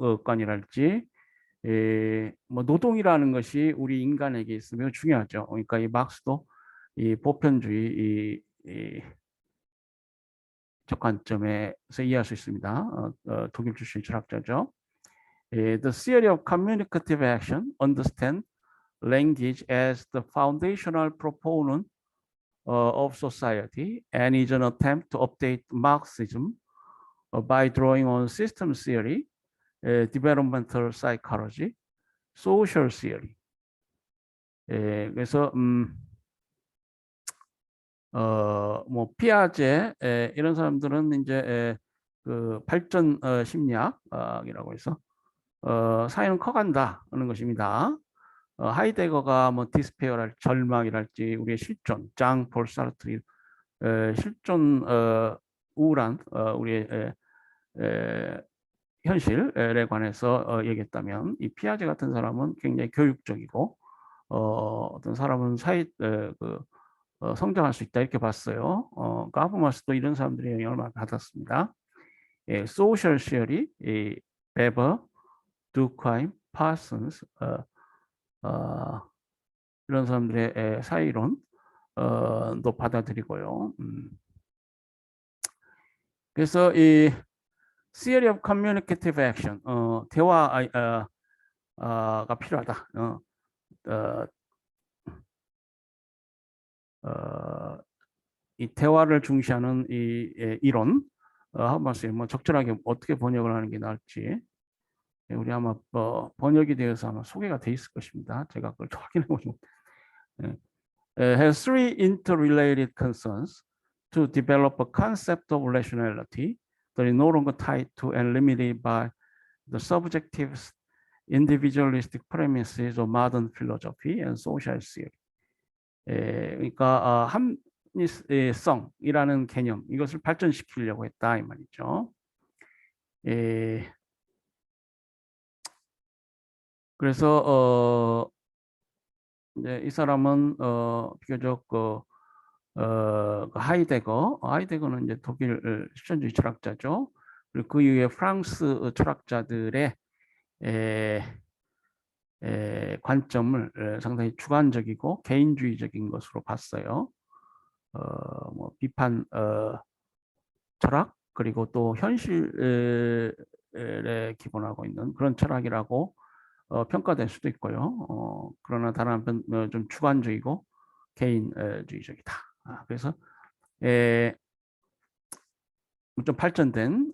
노동관이랄지 뭐 노동이라는 것이 우리 인간에게 있으면 중요하죠. 그러니까 이 막스도 이 보편주의 적 관점에서 이해할 수 있습니다. 독일 출신 철학자죠. The theory of communicative action understand language as the foundational proponent of society and is an attempt to update Marxism by drawing on system theory, developmental psychology, social theory. 그래서 뭐 피아제 이런 사람들은 이제 그 발전 심리학이라고 해서 사회는 커간다 하는 것입니다. 하이데거가 뭐 디스페어랄 절망이랄지 우리의 실존, 장 폴 사르트리 실존 우울한 우리의 현실에 관해서 얘기했다면 이 피아제 같은 사람은 굉장히 교육적이고 어떤 사람은 성장할 수 있다 이렇게 봤어요. 하버마스도 이런 사람들의 영향을 많이 받았습니다. 소셜 시어리, 베버, 두콰임, 파슨스 이런 사람들의 사이론 도 받아들이고요. 그래서 이 theory of communicative action, 대화가 필요하다. 이 대화를 중시하는 이 이론, 하버마스에 뭐 적절하게 어떻게 번역을 하는 게 나을지 우리 아마 번역이 되어서 아마 소개가 돼 있을 것입니다. 제가 그걸 확인해 보지 못해요. Has three interrelated concerns to develop a concept of rationality that is no longer tied to and limited by the subjective individualistic premises of modern philosophy and social theory. 그러니까 합리성이라는 개념 이것을 발전시키려고 했다 이 말이죠. 그래서 이제 이 사람은 비교적 하이데거는 이제 독일 실존주의 철학자죠. 그리고 그 이후에 프랑스 철학자들의 관점을 상당히 주관적이고 개인주의적인 것으로 봤어요. 뭐 비판 철학 그리고 또 현실에 기본하고 있는 그런 철학이라고 평가될 수도 있고요. 그러나 다른 한편 좀 주관적이고 개인주의적이다. 그래서 좀 발전된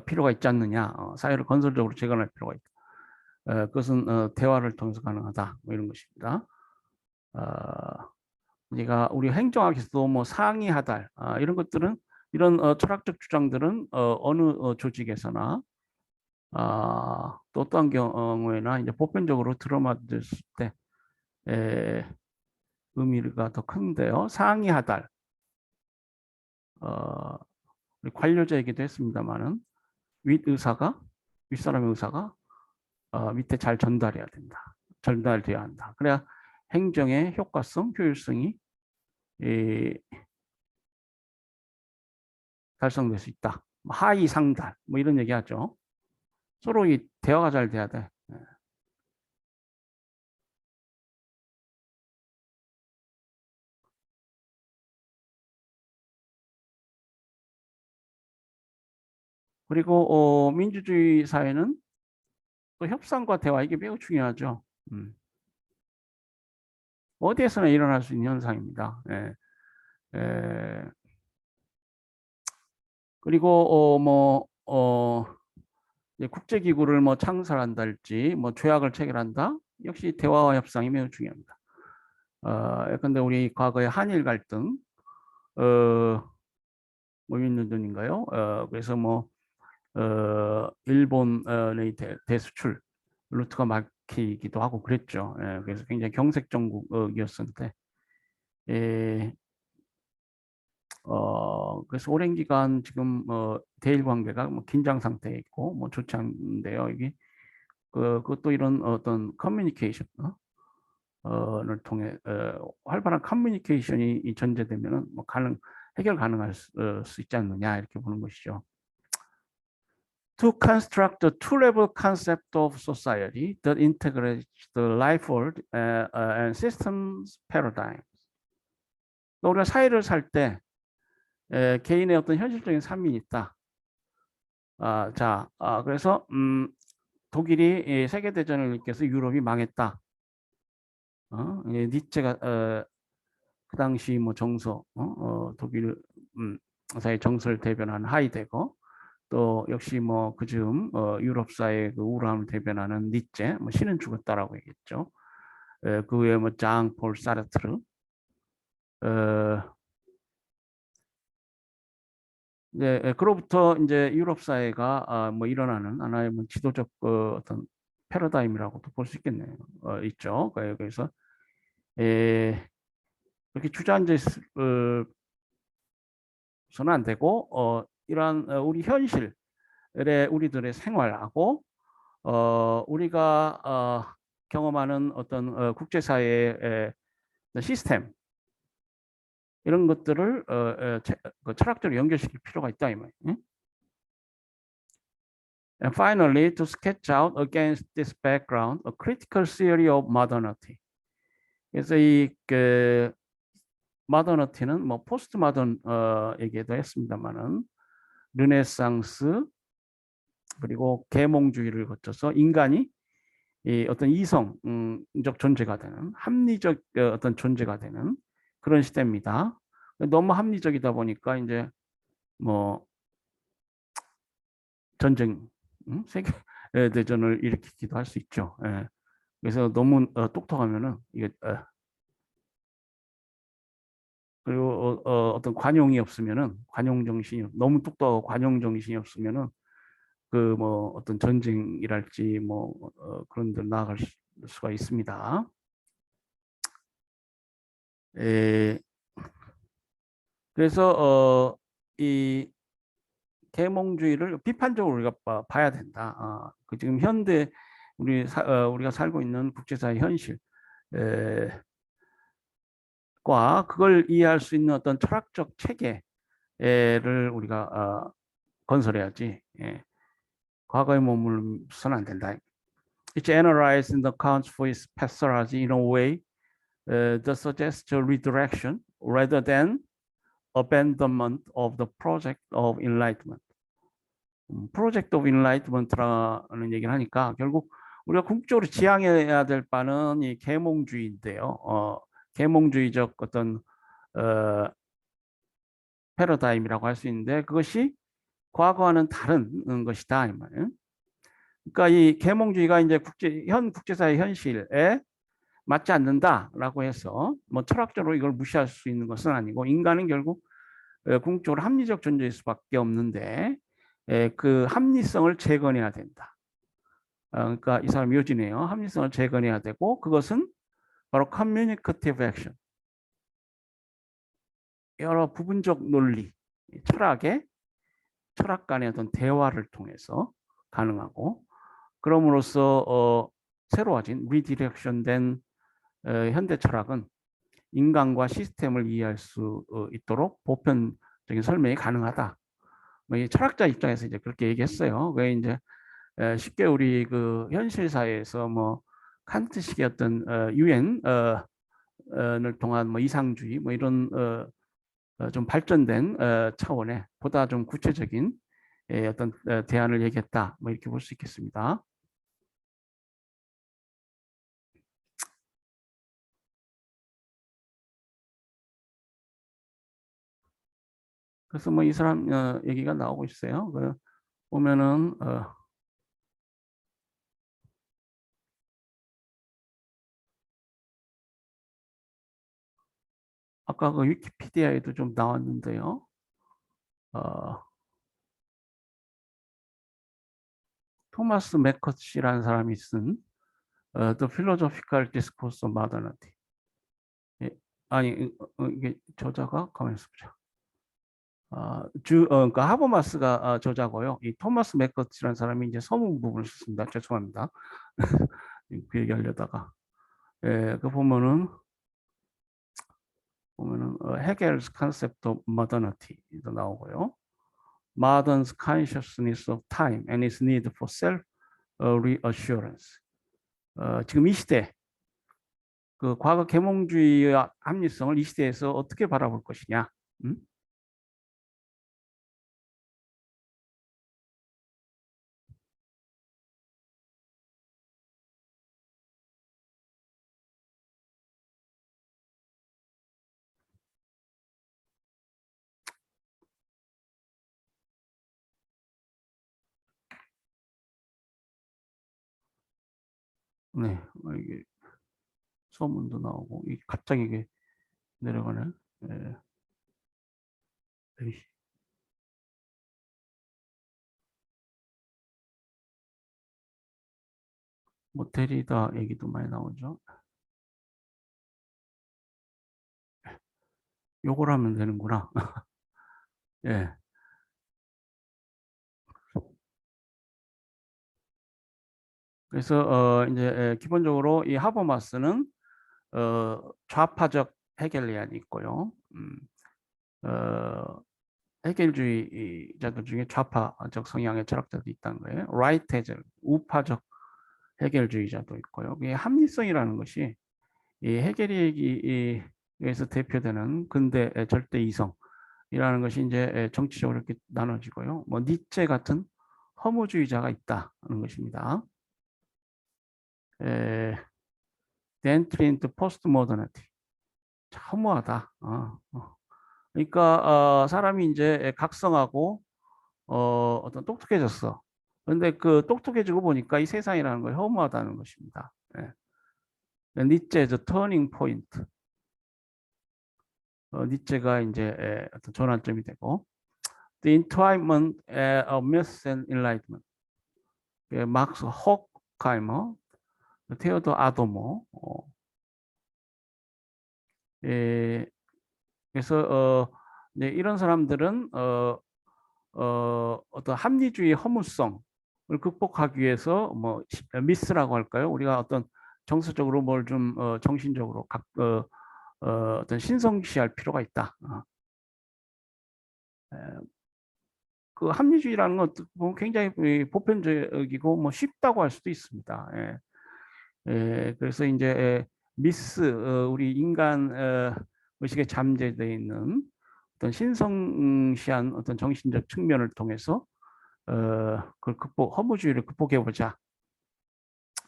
필요가 있지 않느냐. 사회를 건설적으로 재건할 필요가 있다. 그것은 대화를 통해서 가능하다. 뭐 이런 것입니다. 우리가 우리 행정학에서도 뭐 상의하달 이런 것들은 이런 철학적 주장들은 어느 조직에서나 또 어떠한 경우에나 이제 보편적으로 들어맞았을 때 의미가 더 큰데요. 상의하달 관료자이기도 했습니다만은 윗사람의 의사가 밑에 잘 전달돼야 한다. 그래야 행정의 효과성, 효율성이 달성될 수 있다. 하위 상달 뭐 이런 얘기하죠. 서로 이 대화가 잘 돼야 돼. 그리고 민주주의 사회는 또 협상과 대화 이게 매우 중요하죠. 어디에서나 일어날 수 있는 현상입니다. 그리고 국제기구를 뭐 창설한달지 뭐 조약을 체결한다 역시 대화와 협상이 매우 중요합니다. 근데 우리 과거의 한일 갈등 뭐였는인가요? 그래서 뭐 일본의 대수출 루트가 막히기도 하고 그랬죠. 그래서 굉장히 경색 정국이었는데 그래서 오랜 기간 지금 대일 관계가 뭐 긴장 상태에 있고 뭐 좋지 않은데요. 이게 그것도 이런 어떤 커뮤니케이션을 통해 활발한 커뮤니케이션이 전제되면은 뭐 해결 가능할 수 있지 않느냐 이렇게 보는 것이죠. to construct the two-level concept of society that integrates the life world and systems paradigms. 우리가 사회를 살 때 개인의 어떤 현실적인 삶이 있다. 그래서 독일이 세계대전을 일으켜서 유럽이 망했다. 니체가 그 당시 뭐 정서, 독일 사회 정서를 대변한 하이데거, 또 역시 뭐 그즈음 유럽 사회의 그 우울함을 대변하는 니체, 뭐 신은 죽었다라고 얘기했죠. 그 외에 뭐 장 폴 사르트르, 그로부터 이제 유럽 사회가 뭐 일어나는 하나의 뭐 지도적 어떤 패러다임이라고도 볼 수 있겠네요. 있죠. 그래서 그렇게 주저앉아 있어서는 안 되고 이러한 우리 현실에 우리들의 생활하고 우리가 경험하는 어떤 국제사회의 시스템 이런 것들을 그 철학적으로 연결시킬 필요가 있다 이 말이에요. And finally, to sketch out against this background a critical theory of modernity. 그래서 그 모더니티는 뭐 포스트 모던 얘기도 했습니다만은 르네상스 그리고 계몽주의를 거쳐서 인간이 이 어떤 이성적 존재가 되는 합리적 어떤 존재가 되는 그런 시대입니다. 너무 합리적이다 보니까 이제 뭐 전쟁, 세계 대전을 일으키기도 할 수 있죠. 그래서 너무 똑똑하면은 이게 그리고 어떤 관용이 없으면은 관용 정신이 너무 똑똑하고 관용 정신이 없으면은 그 뭐 어떤 전쟁이랄지 뭐 그런 데 나아갈 수가 있습니다. 그래서 이 계몽주의를 비판적으로 우리가 봐야 된다. 그 지금 현대 우리가 살고 있는 국제사회 현실 과 그걸 이해할 수 있는 어떤 철학적 체계를 우리가 건설해야지. 과거에 머물러서는 안 된다. It's analyzed in the accounts for its pathology in a way that suggests a redirection rather than abandonment of the project of enlightenment. Project of enlightenment라는 얘기를 하니까 결국 우리가 궁극적으로 지향해야 될 바는 이 계몽주의인데요. 계몽주의적 어떤 패러다임이라고 할 수 있는데 그것이 과거와는 다른 것이다 이 말이에요. 그러니까 이 계몽주의가 이제 국제사회 현실에 맞지 않는다라고 해서 뭐 철학적으로 이걸 무시할 수 있는 것은 아니고 인간은 결국 궁극적으로 합리적 존재일 수밖에 없는데 그 합리성을 재건해야 된다. 그러니까 이 사람 요지네요. 합리성을 재건해야 되고 그것은 바로 communicative action. 여러 부분적 논리, 철학 간의 어떤 대화를 통해서 가능하고 그럼으로써 새로워진 리디렉션된 현대 철학은 인간과 시스템을 이해할 수 있도록 보편적인 설명이 가능하다. 뭐 이 철학자 입장에서 이제 그렇게 얘기했어요. 왜 이제 쉽게 우리 그 현실 사회에서 뭐 칸트식의 어떤 유엔을 통한 뭐 이상주의 뭐 이런 좀 발전된 차원의 보다 좀 구체적인 어떤 대안을 얘기했다. 뭐 이렇게 볼 수 있겠습니다. 그래서 뭐 이 사람 얘기가 나오고 있어요. 보면은 아까 그 위키피디아에도 좀 나왔는데요. 토마스 맥커치라는 사람이 쓴 The Philosophical Discourse of Modernity. 아니 이게 저자가 가만히 있어 보자. 그러니까 하버마스가 저자고요. 이 토마스 맥커치라는 사람이 이제 서문 부분을 썼습니다. 죄송합니다. 그 얘기하려다가 그 보면은 헤겔's concept of modernity도 나오고요. modern's consciousness of time and its need for self reassurance. 지금 이 시대 그 과거 계몽주의의 합리성을 이 시대에서 어떻게 바라볼 것이냐? 네, 이게 소문도 나오고 갑자기 이게 내려가네. 네. 뭐 데리다 얘기도 많이 나오죠. 요걸 하면 되는구나. 예. 그래서 이제 기본적으로 이 하버마스는 좌파적 헤겔리안이 있고요. 헤겔주의자들 중에 좌파적 성향의 철학자도 있다는 거예요. 라이트 헤겔, 우파적 헤겔주의자도 있고요. 이 합리성이라는 것이 이 헤겔에서 대표되는 근대 절대 이성이라는 것이 이제 정치적으로 이렇게 나눠지고요. 뭐 니체 같은 허무주의자가 있다는 것입니다. The entry into postmodernity. 허무하다. 그러니까 사람이 이제 각성하고 어떤 똑똑해졌어. 그런데 그 똑똑해지고 보니까 이 세상이라는 걸 허무하다는 것입니다. 니체의 터닝 포인트. 니체가 이제 어떤 전환점이 되고, The Entwinement of Myth and Enlightenment. 막스 호크하이머, 테오도 아도모. 그래서 네, 이런 사람들은 어떤 합리주의 허무성을 극복하기 위해서 뭐 미스라고 할까요? 우리가 어떤 정서적으로 뭘 좀 정신적으로 어떤 신성시할 필요가 있다. 그 합리주의라는 건 굉장히 보편적이고 뭐 쉽다고 할 수도 있습니다. 그래서 이제 미스 우리 인간 의식에 잠재되어 있는 어떤 신성시한 어떤 정신적 측면을 통해서 그걸 허무주의를 극복해 보자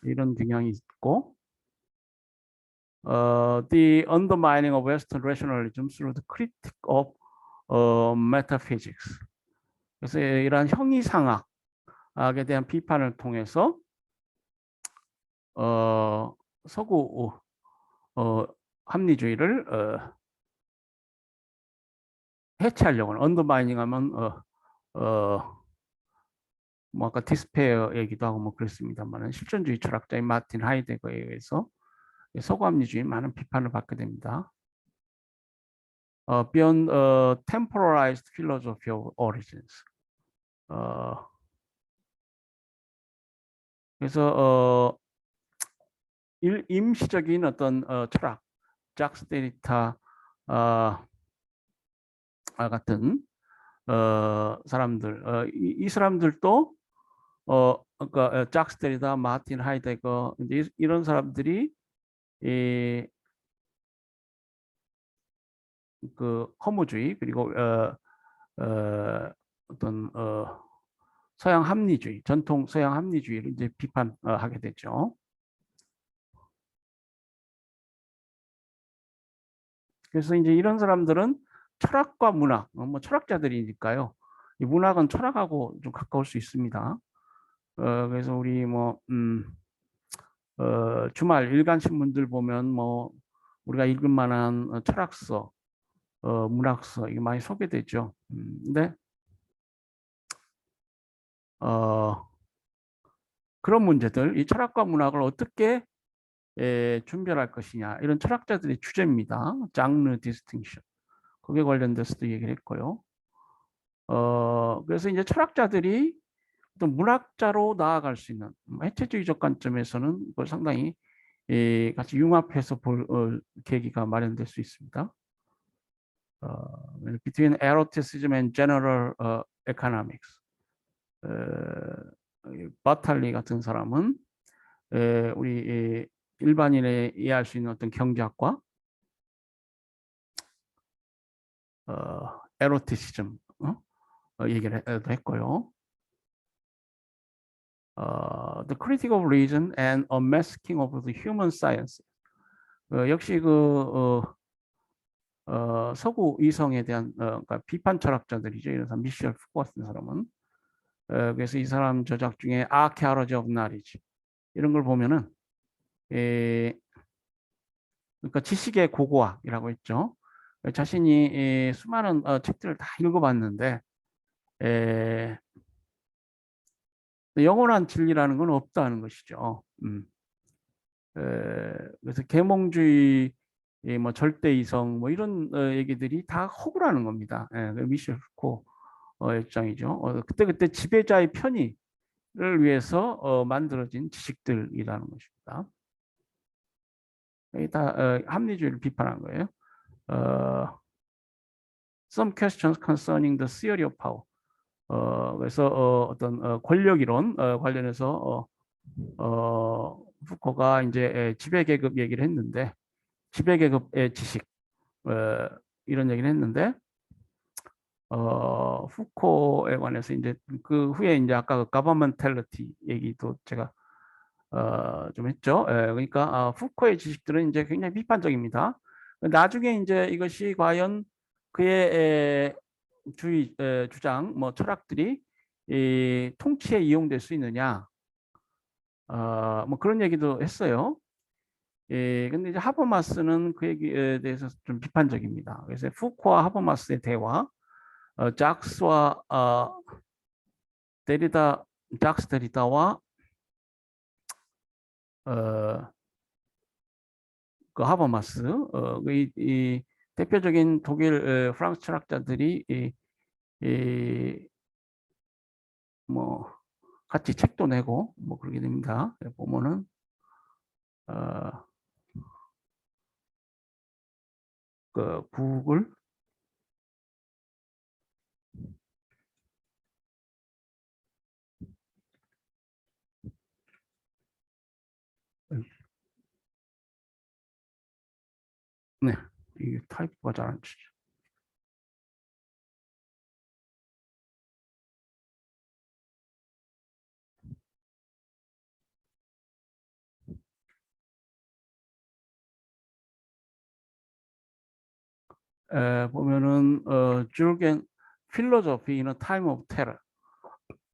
이런 경향이 있고, the undermining of Western rationalism through the critique of metaphysics. 그래서 이러한 형이상학에 대한 비판을 통해서 서구 합리주의를 해체하려고 하는, 언더마이닝하면 뭐 아까 디스페어 얘기도 하고 뭐 그랬습니다만은 실존주의 철학자인 마틴 하이데거에 의해서 서구 합리주의 많은 비판을 받게 됩니다. Beyond temporalized philosophy of origins. 그래서 임시적인 어떤 철학, 작스 데리타 같은 사람들, 이 사람들도 그러니까 작스 데리다, 마틴 하이데거 이런 사람들이 그 허무주의 그리고 어떤 서양 합리주의, 전통 서양 합리주의를 이제 비판하게 되죠. 그래서 이제 이런 사람들은 철학과 문학, 뭐 철학자들이니까요. 이 문학은 철학하고 좀 가까울 수 있습니다. 그래서 우리 뭐 주말 일간 신문들 보면 뭐 우리가 읽을 만한 철학서, 문학서 이게 많이 소개되죠. 근데 그런 문제들, 이 철학과 문학을 어떻게 분별할 것이냐 이런 철학자들의 주제입니다. 장르 디스팅션. 거기에 관련돼서도 얘기를 했고요. 그래서 이제 철학자들이 어떤 문학자로 나아갈 수 있는 해체주의적 관점에서는 그걸 상당히 같이 융합해서 볼 계기가 마련될 수 있습니다. Between eroticism and general economics. 바탈리 같은 사람은 우리 일반인의 이해할 수 있는 어떤 경제학과, 에로티시즘 얘기를 했고요. The critique of reason and unmasking of the human science. 역시 서구 이성에 대한 그러니까 비판 철학자들이죠. 이런 사람 미셸 푸코 같은 사람은. 그래서 이 사람 저작 중에 Archaeology of Knowledge 이런 걸 보면은 그러니까 지식의 고고학이라고 했죠. 자신이 수많은 책들을 다 읽어봤는데 영원한 진리라는 건 없다는 것이죠. 그래서 계몽주의, 뭐 절대 이성, 뭐 이런 얘기들이 다 허구라는 겁니다. 미셸 푸코 입장이죠. 그때 지배자의 편의를 위해서 만들어진 지식들이라는 것입니다. 이게 다 합리주의를 비판한 거예요. Some questions concerning the theory of power. 그래서 어떤 권력 이론 관련해서 푸코가 이제 지배계급 얘기를 했는데 지배계급의 지식 이런 얘기를 했는데 푸코에 관해서 이제 그 후에 이제 아까 그 가버먼탈리티 얘기도 제가 좀 했죠. 그러니까 푸코의 지식들은 이제 굉장히 비판적입니다. 나중에 이제 이것이 과연 그의 주장, 뭐 철학들이 이 통치에 이용될 수 있느냐, 뭐 그런 얘기도 했어요. 근데 이제 하버마스는 그 얘기에 대해서 좀 비판적입니다. 그래서 푸코와 하버마스의 대화, 작스와 데리다, 작스 데리다와 그 하버마스, 이 대표적인 독일 프랑스 철학자들이 뭐 같이 책도 내고 뭐 그러게 됩니다. 보면은 그 구글 네, 이게 타이프가 잘 안 치죠. 보면은 줄겐 Philosophy in a Time of Terror,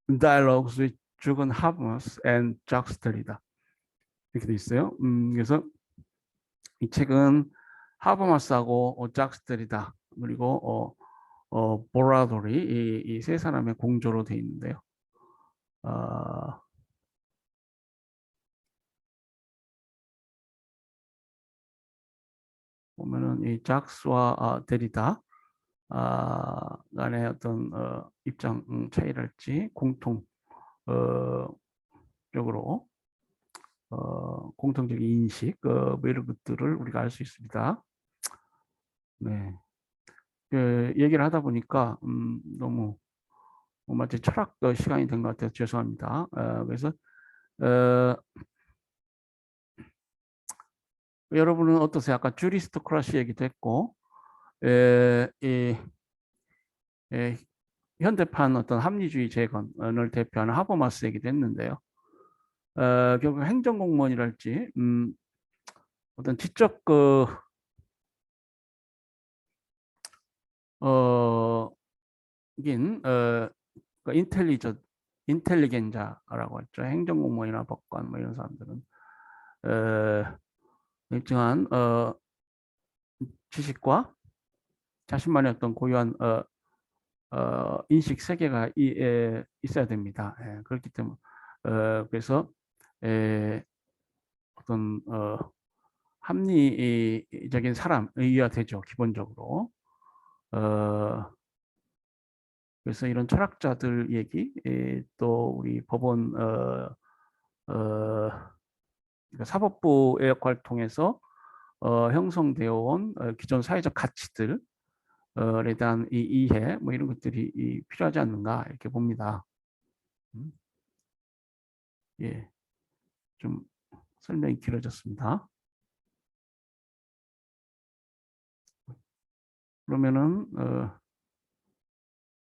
Dialogues with Jürgen Habermas and Jacques Derrida 이렇게 돼 있어요. 그래서 이 책은 하버마스하고 작스 데리다 그리고 보라돌이 이 세 사람의 공조로 돼 있는데요. 보면은 이 작스와 데리다 간의 어떤 입장 차이랄지 공통 적으로 공통적인 인식 뭐 이런 것들을 우리가 알 수 있습니다. 네, 얘기를 하다 보니까 너무 마치 철학 시간이 된 것 같아서 죄송합니다. 그래서 여러분은 어떠세요? 아까 주리스토크라시 얘기도 했고 현대판 어떤 합리주의 재건을 대표하는 하버마스 얘기도 했는데요. 결국 행정공무원이랄지 어떤 지적 인 인텔리겐자라고 했죠. 행정공무원이나 법관 뭐 이런 사람들은 일정한 지식과 자신만의 어떤 고유한 인식 세계가 있어야 됩니다. 그렇기 때문에 그래서 어떤 합리적인 사람이어야 되죠. 기본적으로. 그래서 이런 철학자들 얘기, 또 우리 법원 그러니까 사법부의 역할을 통해서 형성되어 온 기존 사회적 가치들 대한 이 이해 뭐 이런 것들이 필요하지 않는가 이렇게 봅니다. 예, 좀 설명이 길어졌습니다. 그러면은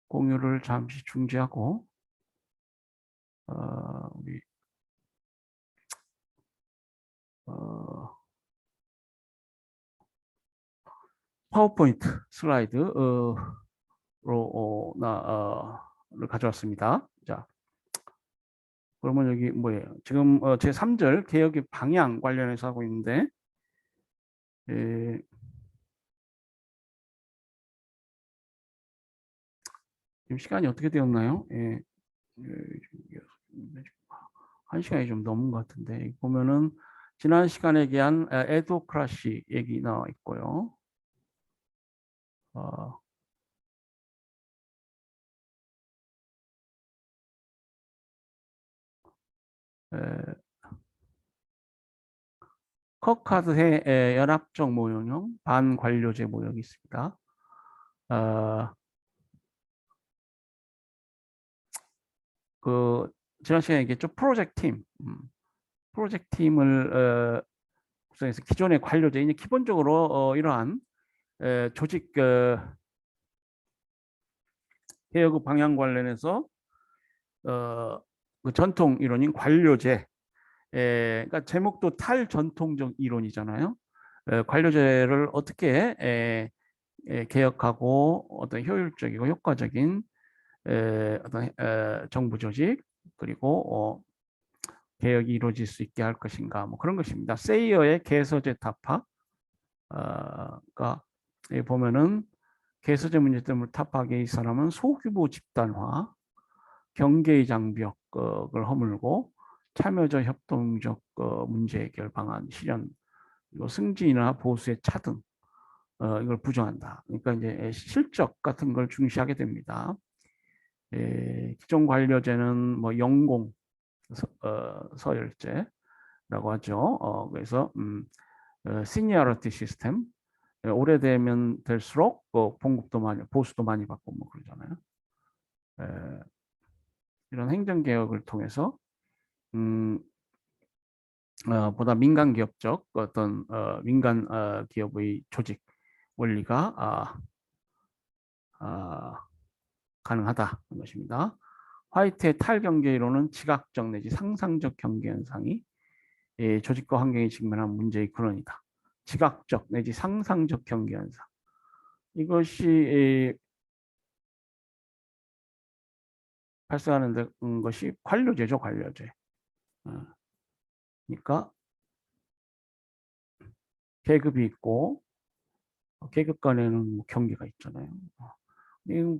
공유를 잠시 중지하고 우리 파워포인트 슬라이드로 를 가져왔습니다. 자, 그러면 여기 뭐예요? 지금 제 3절 개혁의 방향 관련해서 하고 있는데 예, 지금 시간이 어떻게 되었나요? 예, 예, 1시간이 좀 넘은 것 같은데 보면은 지난 시간에 대한 에도크라시 얘기 나와 있고요. 어, 에, 커카드의 연합적 모형형 반관료제 모형이 있습니다. 어, 그 지난 시간에 얘기했죠. 프로젝트 팀. 프로젝트 팀을 구성해서 기존의 관료제 이제 기본적으로 이러한 조직 개혁 방향 관련해서 그 전통 이론인 관료제. 그러니까 제목도 탈전통적 이론이잖아요. 관료제를 어떻게 개혁하고 어떤 효율적이고 효과적인 어떤 정부 조직 그리고 개혁이 이루어질 수 있게 할 것인가 뭐 그런 것입니다. 세이어의 개서제 타파가 보면은 개서제 문제 때문에 타파하게 이 사람은 소규모 집단화, 경계의 장벽을 허물고 참여적 협동적 문제 해결 방안 실현 그리고 승진이나 보수의 차등 이걸 부정한다. 그러니까 이제 실적 같은 걸 중시하게 됩니다. 기존 관료제는 뭐 영공 서열제라고 하죠. 그래서 시니어리티 시스템 오래되면 될수록 봉급도 많이 보수도 많이 받고 뭐 그러잖아요. 이런 행정 개혁을 통해서 음, 보다 민간 기업적 어떤 민간 기업의 조직 원리가 가능하다는 것입니다. 화이트의 탈경계 이론은 지각적 내지 상상적 경계 현상이 조직과 환경에 직면한 문제의 근원이다. 지각적 내지 상상적 경계 현상. 이것이 발생하는 것이 관료제죠, 관료제. 그러니까 계급이 있고 계급 간에는 뭐 경계가 있잖아요.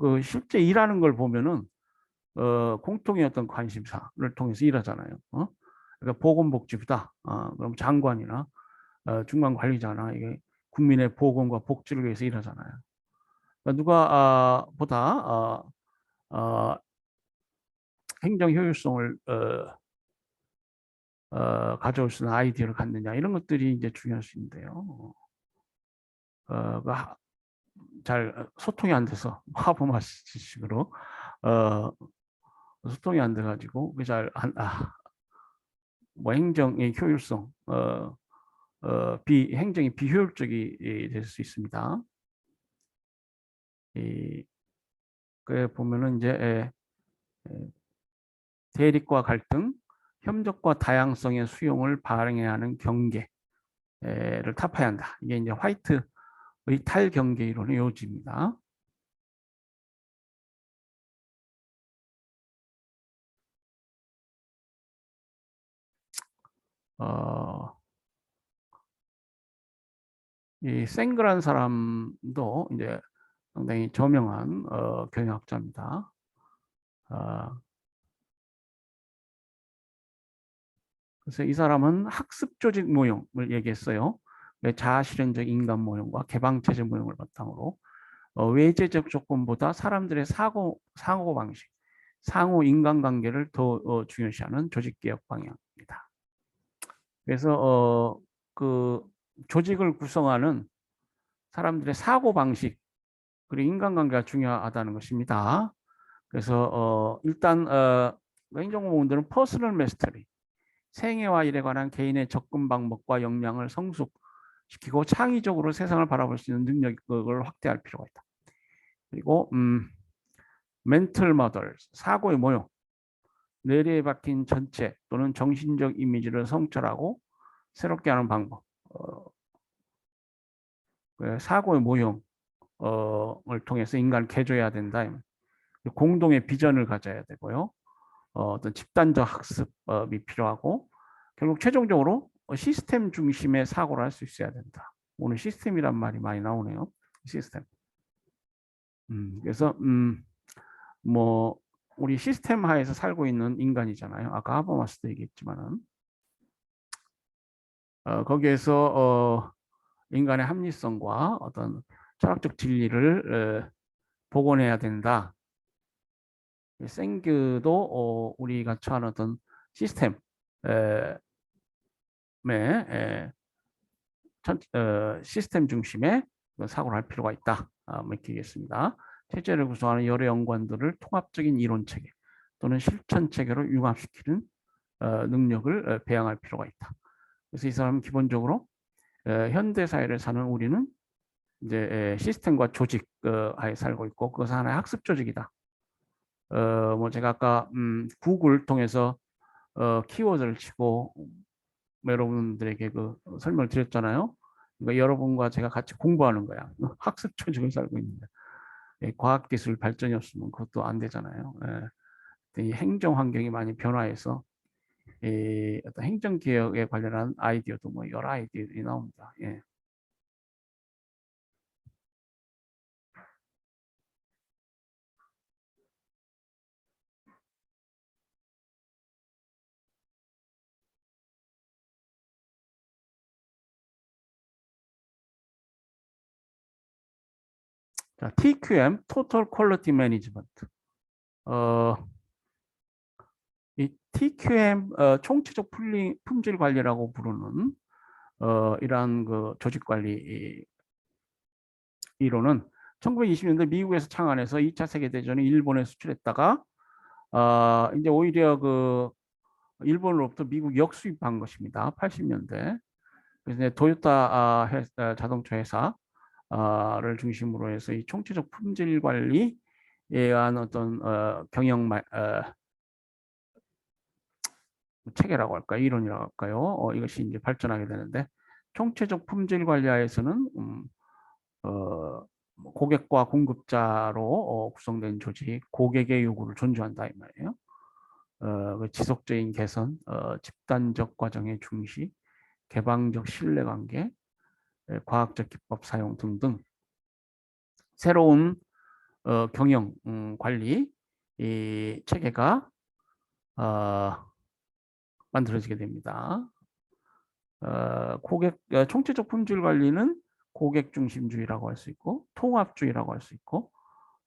그 실제 일하는 걸 보면은 공통의 어떤 관심사를 통해서 일하잖아요. 그러니까 보건복지부다. 그럼 장관이나 중간관리자나 이게 국민의 보건과 복지를 위해서 일하잖아요. 그러니까 누가 보다 행정 효율성을 가져올 수 있는 아이디어를 갖느냐 이런 것들이 이제 중요할 수 있는데요. 잘 소통이 안 돼서 화보마식으로 소통이 안 돼가지고 뭐 행정의 효율성, 행정이 비효율적이 될 수 있습니다. 그 보면은 이제 대립과 갈등, 협력과 다양성의 수용을 발행해야 하는 경계를 타파해야 한다. 이게 이제 화이트의 탈경계 이론의 요지입니다. 어, 이 생글한 사람도 이제 상당히 저명한 경영학자입니다. 어, 그래서 이 사람은 학습 조직 모형을 얘기했어요. 자아실현적 인간 모형과 개방체제 모형을 바탕으로 외재적 조건보다 사람들의 사고 방식, 상호 인간관계를 더 중요시하는 조직개혁 방향입니다. 그래서 그 조직을 구성하는 사람들의 사고 방식을 그리고 인간관계가 중요하다는 것입니다. 그래서 일단 행정공무원들은 퍼스널 메스터리, 생애와 일에 관한 개인의 접근 방법과 역량을 성숙시키고 창의적으로 세상을 바라볼 수 있는 능력을 확대할 필요가 있다. 그리고 멘털 모델, 사고의 모형, 뇌리에 박힌 전체 또는 정신적 이미지를 성찰하고 새롭게 하는 방법, 사고의 모형을 통해서 인간을 개조해야 된다. 공동의 비전을 가져야 되고요. 어떤 집단적 학습이 필요하고 결국 최종적으로 시스템 중심의 사고를 할 수 있어야 된다. 오늘 시스템이란 말이 많이 나오네요. 시스템. 그래서 뭐 우리 시스템 하에서 살고 있는 인간이잖아요. 아까 하버마스도 얘기했지만은 거기에서 인간의 합리성과 어떤 철학적 진리를 복원해야 된다. 생규도 우리가 처한 어떤 시스템 시스템 중심의 사고를 할 필요가 있다. 뭐 이렇게 얘기했습니다. 체제를 구성하는 여러 연관들을 통합적인 이론 체계 또는 실천 체계로 융합시키는 능력을 배양할 필요가 있다. 그래서 이 사람은 기본적으로 현대 사회를 사는 우리는 이제 시스템과 조직 하에 살고 있고 그것은 하나의 학습 조직이다. 뭐 제가 아까 구글 통해서 키워드를 치고 여러분들에게 그 설명을 드렸잖아요. 그러니까 여러분과 제가 같이 공부하는 거야. 학습 조직을 살고 있는데 과학기술 발전이 없으면 그것도 안 되잖아요. 이 행정 환경이 많이 변화해서 어떤 행정개혁에 관련한 아이디어도 뭐 여러 아이디어들이 나옵니다. 예. 자, TQM, Total Quality Management. 이 TQM, 총체적 품질 관리라고 부르는 이러한 그 조직 관리 이론은 1920년대 미국에서 창안해서 2차 세계대전에 일본에 수출했다가 이제 오히려 그 일본으로부터 미국 역수입한 것입니다. 80년대. 그래서 이제 토요타 자동차 회사를 중심으로 해서 이 총체적 품질 관리에 의한 어떤 경영 체계라고 할까요? 이론이라고 할까요? 이것이 이제 발전하게 되는데 총체적 품질 관리하에서는 뭐 고객과 공급자로 구성된 조직, 고객의 요구를 존중한다 이 말이에요. 그 지속적인 개선, 집단적 과정의 중시, 개방적 신뢰관계, 과학적 기법 사용 등등 새로운 경영 관리 이 체계가 만들어지게 됩니다. 총체적 품질 관리는 고객 중심주의라고 할 수 있고 통합주의라고 할 수 있고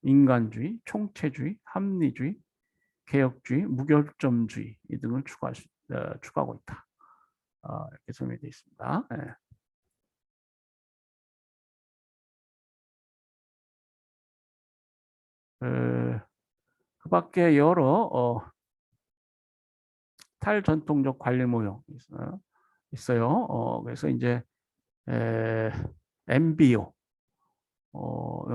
인간주의, 총체주의, 합리주의, 개혁주의, 무결점주의 등을 추구하고 있다. 이렇게 설명되어 있습니다. 네. 그 밖에 여러 탈전통적 관리 모형 있어요. 그래서 이제 MBO,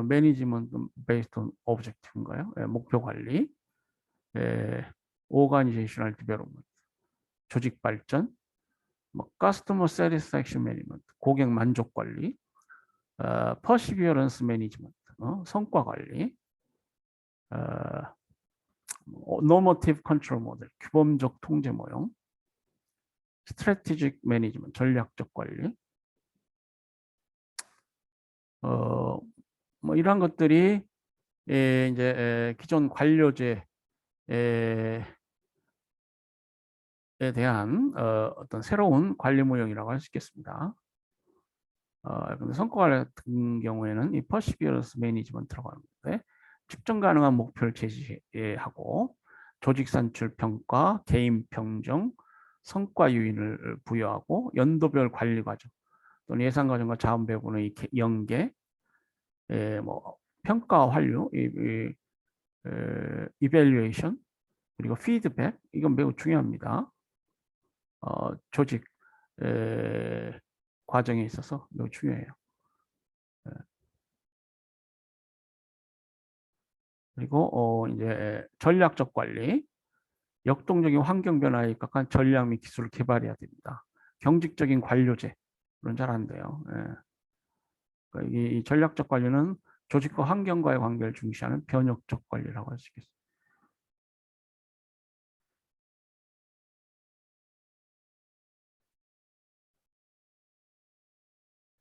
매니지먼트 베이스드 온 오브젝티브인가요? 목표 관리, 오가니제이셔널 디벨롭먼트, 조직 발전, 뭐 커스터머 세티스팩션 매니지먼트, 고객 만족 관리, 퍼시비어런스 매니지먼트, 성과 관리, 노머티브 컨트롤 모델, 규범적 통제 모형, 스트래티직 매니지먼트, 전략적 관리, 뭐 이런 것들이 이제 기존 관료제에 대한 어떤 새로운 관리 모형이라고 할 수 있겠습니다. 근데 성과 관리 같은 경우에는 이 퍼시비어런스 매니지먼트라고 하는데 측정 가능한 목표를 제시하고 조직 산출 평가, 개인 평정, 성과 유인을 부여하고 연도별 관리 과정 또는 예산 과정과 자원 배분의 연계, 뭐 평가 완료, 이밸류에이션, 그리고 피드백, 이건 매우 중요합니다. 조직 과정에 있어서 매우 중요해요. 그리고 이제 전략적 관리, 역동적인 환경 변화에 각한 전략 및 기술을 개발해야 됩니다. 경직적인 관료제, 그런 잘 안 돼요. 그러니까 이 전략적 관리는 조직과 환경과의 관계를 중시하는 변혁적 관리라고 할 수 있겠습니다.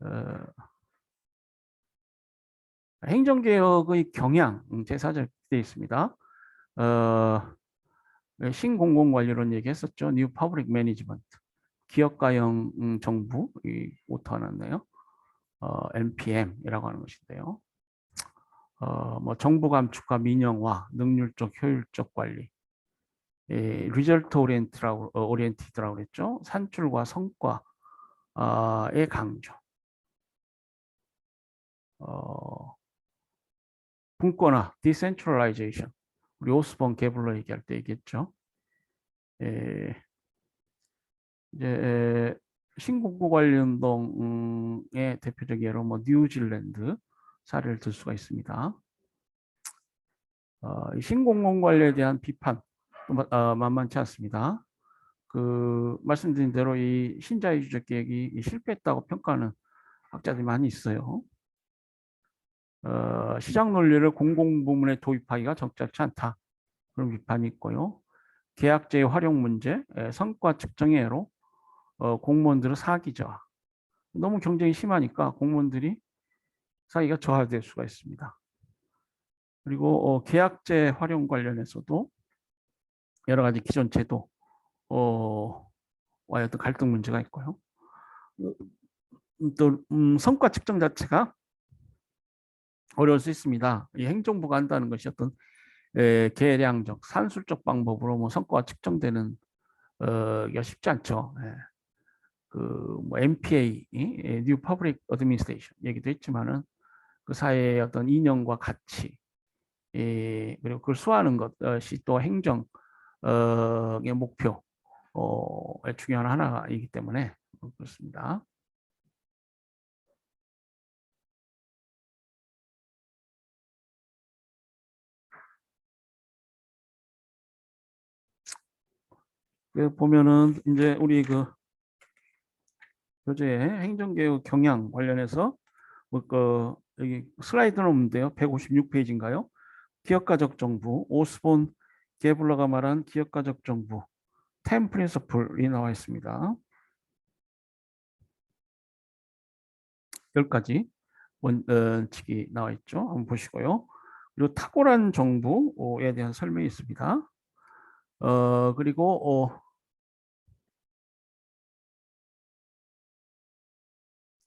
어, 행정개혁의 경향, 제4절 되어 있습니다. 신공공관리론 얘기했었죠. New Public Management. 기업가형 정부, 이 오타 났네요. NPM이라고 하는 것인데요. 뭐 정부 감축과 민영화, 능률적, 효율적 관리, 리절트 오리엔티드라고 그랬죠. 산출과 성과의 강조. 분권화, 디센트럴라이제이션. 우리 오스본 개블러 얘기할 때 얘기했죠. 이제 신공고 관리 운동의 대표적 예로 뭐 뉴질랜드 사례를 들 수가 있습니다. 신공공 관리에 대한 비판 만만치 않습니다. 말씀드린 대로 이 신자유주의 계획이 실패했다고 평가하는 학자들이 많이 있어요. 시장 논리를 공공부문에 도입하기가 적절치 않다. 그런 비판이 있고요. 계약제의 활용 문제, 성과 측정의 애로 공무원들은 사기 저하. 너무 경쟁이 심하니까 공무원들이 사기가 저하될 수가 있습니다. 그리고 계약제 활용 관련해서도 여러 가지 기존 제도 와의 어떤 갈등 문제가 있고요. 또 성과 측정 자체가 어려울 수 있습니다. 이 행정부가 한다는 것이 어떤 계량적, 산술적 방법으로 뭐 성과가 측정되는 게 쉽지 않죠. 그뭐 MPA, New Public Administration 얘기도 했지만은 그 사회의 어떤 이념과 가치, 그리고 그걸 수호하는 것이 또 행정의 목표의 중요한 하나이기 때문에 그렇습니다. 보면은 이제 우리 교재의 행정개혁 경향 관련해서 여기 슬라이드는 없는데요. 156페이지인가요? 기업가적 정부, 오스본 게블러가 말한 기업가적 정부, 10 프린서플이 나와 있습니다. 10가지 원칙이 나와 있죠. 한번 보시고요. 그리고 탁월한 정부에 대한 설명이 있습니다. 그리고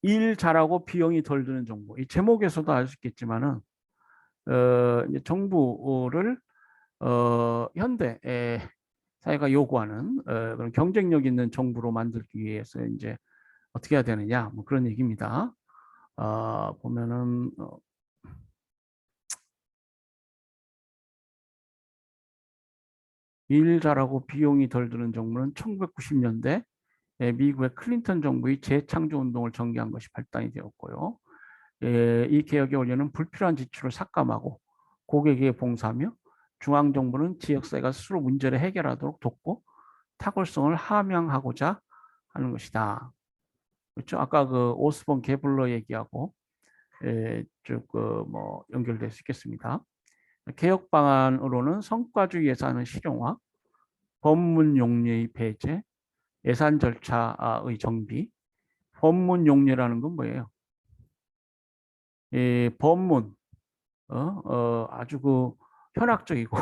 일 잘하고 비용이 덜 드는 정부. 이 제목에서도 알 수 있겠지만은 이제 정부를 현대 사회가 요구하는 그런 경쟁력 있는 정부로 만들기 위해서 이제 어떻게 해야 되느냐, 뭐 그런 얘기입니다. 보면은 일 잘하고 비용이 덜 드는 정부는 1990년대 미국의 클린턴 정부의 재창조 운동을 전개한 것이 발단이 되었고요. 이 개혁의 원료는 불필요한 지출을 삭감하고 고객에게 봉사하며 중앙정부는 지역사회가 스스로 문제를 해결하도록 돕고 탁월성을 함양하고자 하는 것이다. 그렇죠? 아까 그 오스본 게블러 얘기하고 쭉뭐 연결될 수 있겠습니다. 개혁 방안으로는 성과주의 예산의 실용화, 법문 용례의 배제, 예산 절차의 정비. 법문 용례라는 건 뭐예요? 법문 아주 현학적이고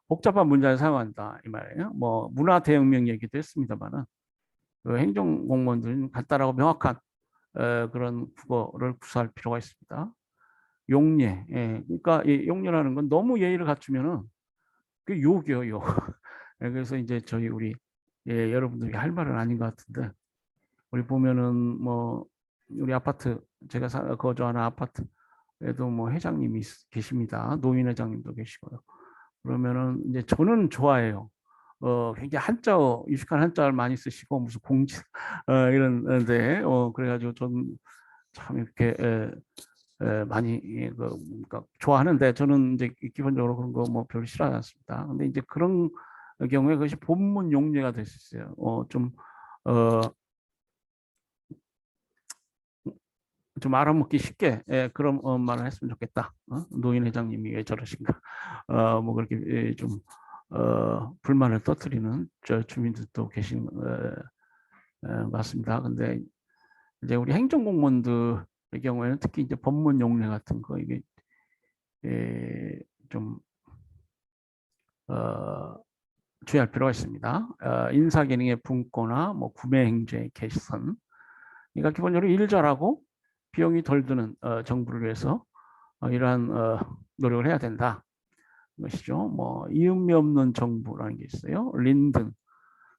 복잡한 문장을 사용한다 이 말이에요. 뭐 문화 대혁명 얘기도 했습니다만은 행정 공무원들은 간단하고 명확한 그런 국어를 구사할 필요가 있습니다. 용례, 그러니까 이 용례라는 건 너무 예의를 갖추면은 그 욕이요, 욕. 그래서 이제 저희 우리 여러분들이 할 말은 아닌 것 같은데 우리 보면은 뭐 우리 아파트 제가 거주하는 아파트 에도 뭐 회장님이 계십니다. 노인 회장님도 계시고요. 그러면은 이제 저는 좋아해요. 굉장히 유식한 한자를 많이 쓰시고 무슨 공지 이런데 그래가지고 전 참 이렇게 많이 그러니까 좋아하는데 저는 이제 기본적으로 그런 거 뭐 별로 싫어하지 않습니다. 근데 이제 그런 경우에 그것이 본문 용례가 될 수 있어요. 어, 좀 알아먹기 쉽게 그런 말을 했으면 좋겠다. 노인 회장님이 왜 저러신가? 뭐 그렇게 좀 불만을 터뜨리는 주민들도 계신 맞습니다. 근데 이제 우리 행정공무원들의 경우에는 특히 이제 법문 용례 같은 거 이게 좀 주의할 필요가 있습니다. 인사기능의 분고나 뭐 구매행정의 개선, 그러니까 기본적으로 일 잘하고 비용이 덜 드는 정부를 위해서 이러한 노력을 해야 된다. 것이죠. 뭐 이음이 없는 정부라는 게 있어요. 린든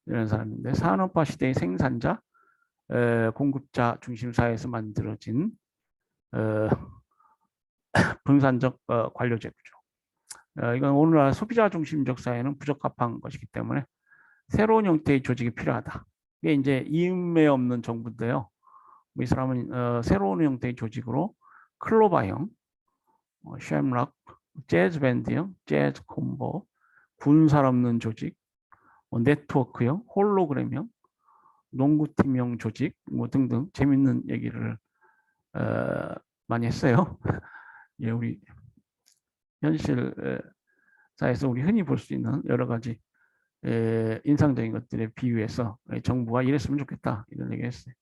이런 사람인데 산업화 시대의 생산자, 공급자 중심 사회에서 만들어진 분산적 관료 제도죠. 이건 오늘날 소비자 중심적 사회는 부적합한 것이기 때문에 새로운 형태의 조직이 필요하다. 이게 이제 이음에 없는 정부인데요. 이 사람은 새로운 형태의 조직으로 클로바형, 쉔락, 재즈 밴드형, 재즈 콤보, 군살 없는 조직, 네트워크형, 홀로그램형, 농구팀형 조직 뭐 등등 재밌는 얘기를 많이 했어요. 예, 우리 현실 사회에서 우리 흔히 볼 수 있는 여러 가지 인상적인 것들에 비유해서 정부가 이랬으면 좋겠다 이런 얘기했어요.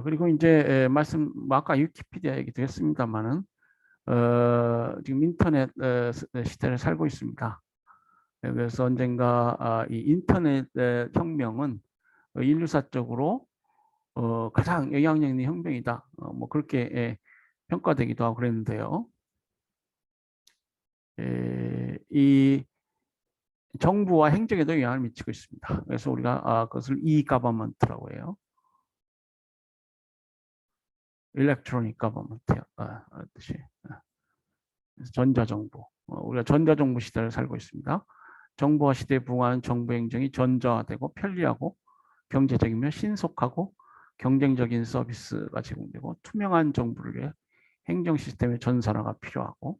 그리고 이제 말씀 아까 위키피디아 얘기 드렸습니다만은 지금 인터넷 시대를 살고 있습니다. 그래서 언젠가 이 인터넷 혁명은 인류사적으로 가장 영향력 있는 혁명이다. 뭐 그렇게 평가되기도 하고 그랬는데요. 이 정부와 행정에도 영향을 미치고 있습니다. 그래서 우리가 그것을 E-government라고 해요. Electronic Government요. 뜻이. 전자정부. 우리가 전자정부 시대를 살고 있습니다. 정보화 시대에 부응하는 정부 행정이 전자화되고 편리하고 경제적이며 신속하고 경쟁적인 서비스가 제공되고 투명한 정부를 위해 행정 시스템의 전산화가 필요하고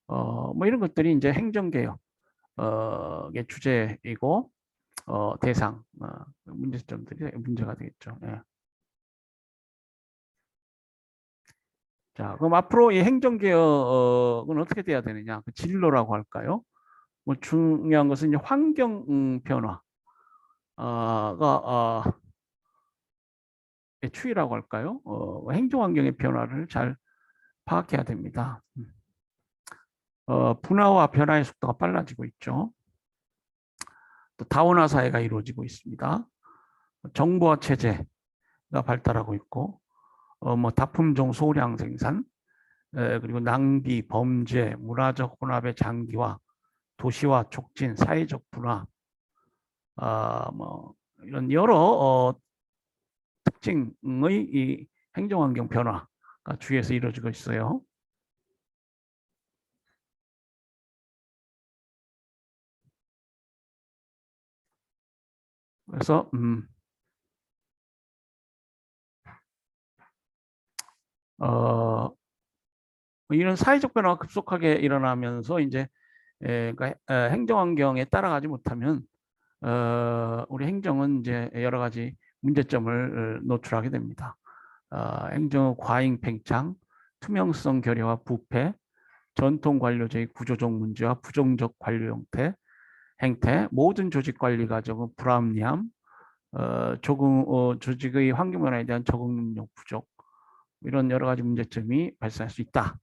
뭐 이런 것들이 이제 행정개혁의 주제이고 대상 문제점들이 문제가 되겠죠. 예. 자, 그럼 앞으로 이 행정개혁은 어떻게 돼야 되느냐? 그 진로라고 할까요? 뭐 중요한 것은 이제 환경 변화가 추이라고 할까요? 행정 환경의 변화를 잘 파악해야 됩니다. 분화와 변화의 속도가 빨라지고 있죠. 또 다원화 사회가 이루어지고 있습니다. 정보화 체제가 발달하고 있고, 뭐 다품종 소량 생산, 그리고 낭비, 범죄, 문화적 혼합의 장기화, 도시화 촉진, 사회적 분화, 뭐 이런 여러 특징의 이 행정환경 변화가 주위에서 이루어지고 있어요. 그래서 이런 사회적 변화가 급속하게 일어나면서 이제 그러니까 행정환경에 따라가지 못하면 우리 행정은 이제 여러 가지 문제점을 노출하게 됩니다. 행정 과잉 팽창, 투명성 결여와 부패, 전통 관료제의 구조적 문제와 부정적 관료 행태, 모든 조직 관리 과정은 불합리함, 조직의 환경 변화에 대한 적응 능력 부족, 이런 여러 가지 문제점이 발생할 수 있다.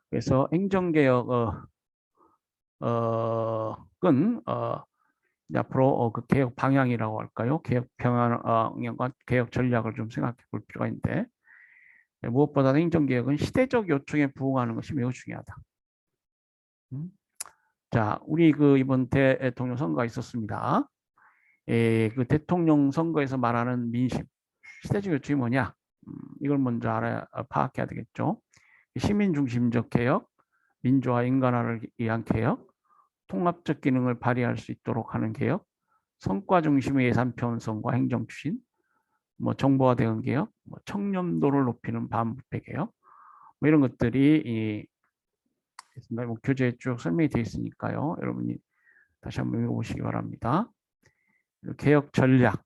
그래서 행정개혁은 앞으로 그 개혁 방향이라고 할까요? 개혁 방향과 개혁 전략을 좀 생각해 볼 필요가 있는데 무엇보다 행정개혁은 시대적 요청에 부응하는 것이 매우 중요하다. 음. 자, 우리 그 이번 대통령 선거가 있었습니다. 그 대통령 선거에서 말하는 민심, 시대적 요점이 뭐냐? 이걸 먼저 파악해야 되겠죠. 시민 중심적 개혁, 민주화 인간화를 위한 개혁, 통합적 기능을 발휘할 수 있도록 하는 개혁, 성과 중심의 예산 편성과 행정 추진, 뭐 정보화 대응 개혁, 뭐 청렴도를 높이는 반부패 개혁, 뭐 이런 것들이 뭐 교재에 쭉 설명이 되어 있으니까요. 여러분이 다시 한번 읽어보시기 바랍니다. 개혁 전략,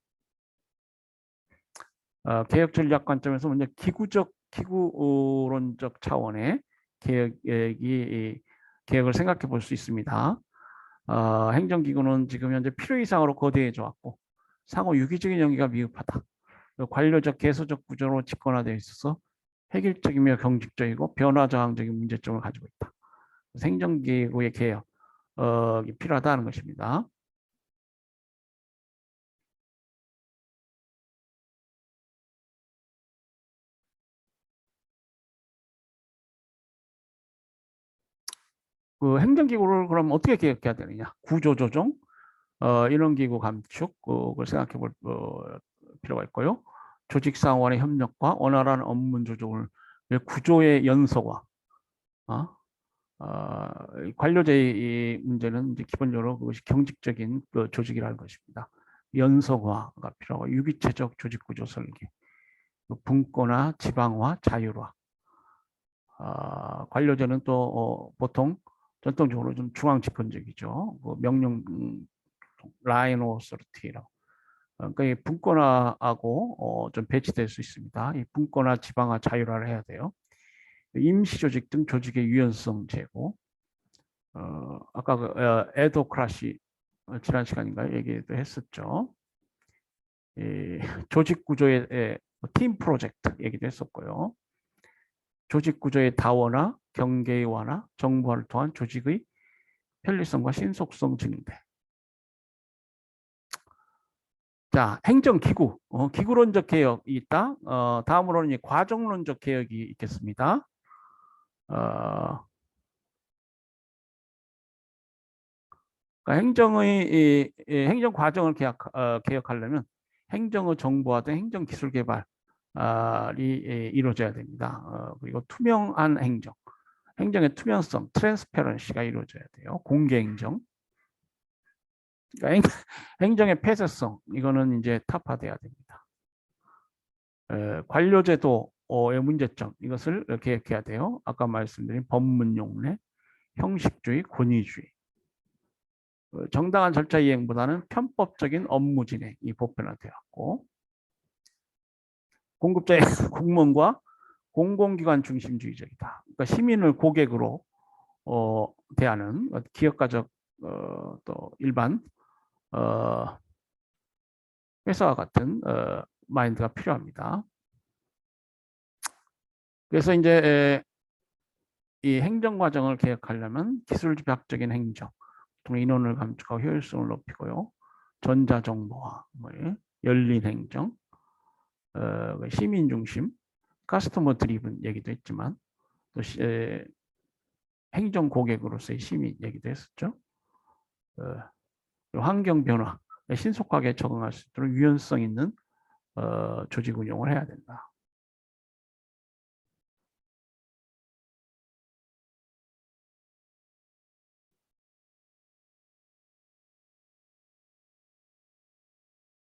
개혁 전략 관점에서 먼저 기구론적 차원의 개혁을 생각해 볼 수 있습니다. 행정기구는 지금 현재 필요 이상으로 거대해져 왔고 상호 유기적인 연계가 미흡하다. 관료적 개소적 구조로 집권화되어 있어서 획일적이며 경직적이고 변화 저항적인 문제점을 가지고 있다. 행정기구의 개혁이 필요하다는 것입니다. 그 행정기구를 그럼 어떻게 개혁해야 되느냐? 구조조정, 인원기구 감축을 생각해 볼 필요가 있고요. 조직상원의 협력과 원활한 업무 조정을 구조의 연속화, 관료제의 문제는 이제 기본적으로 그것이 경직적인 그 조직이라는 것입니다. 연속화가 필요하고 유기체적 조직구조 설계, 분권화, 지방화, 자율화. 관료제는 또 보통 전통적으로 좀 중앙 집권적이죠. 그 명령 라인 오서리티라고. 그러니까 이 분권화하고 좀 배치될 수 있습니다. 이 분권화, 지방화, 자율화를 해야 돼요. 임시조직 등 조직의 유연성 제고, 아까 그 에도크라시 지난 시간인가요? 얘기도 했었죠. 조직 구조의 팀 프로젝트 얘기도 했었고요. 조직 구조의 다원화, 경계의 완화, 정보화를 통한 조직의 편리성과 신속성 증대. 자, 행정기구, 기구론적 개혁이 있다. 다음으로는 과정론적 개혁이 있겠습니다. 그러니까 행정 과정을 개혁하려면 행정의 정보화 등 행정 기술 개발이 이루어져야 됩니다. 그리고 투명한 행정의 투명성, 트랜스페런시가 이루어져야 돼요. 공개 행정. 그러니까 행정의 폐쇄성, 이거는 이제 타파돼야 됩니다. 관료제도의 문제점, 이것을 개혁해야 돼요. 아까 말씀드린 법문 용례, 형식주의, 권위주의. 정당한 절차 이행보다는 편법적인 업무 진행이 보편화되었고, 공급자의 공무원과 공공기관 중심주의적이다. 그러니까 시민을 고객으로 대하는 기업가적 또 일반 회사와 같은 마인드가 필요합니다. 그래서 이제 이 행정 과정을 개혁하려면 기술 집약적인 행정, 인원을 감축하고 효율성을 높이고요. 전자정보화, 열린 행정, 시민 중심, 커스터머 드리븐 얘기도 했지만 또 행정 고객으로서의 시민 얘기도 했었죠. 환경 변화, 신속하게 적응할 수 있도록 유연성 있는 조직 운영을 해야 된다.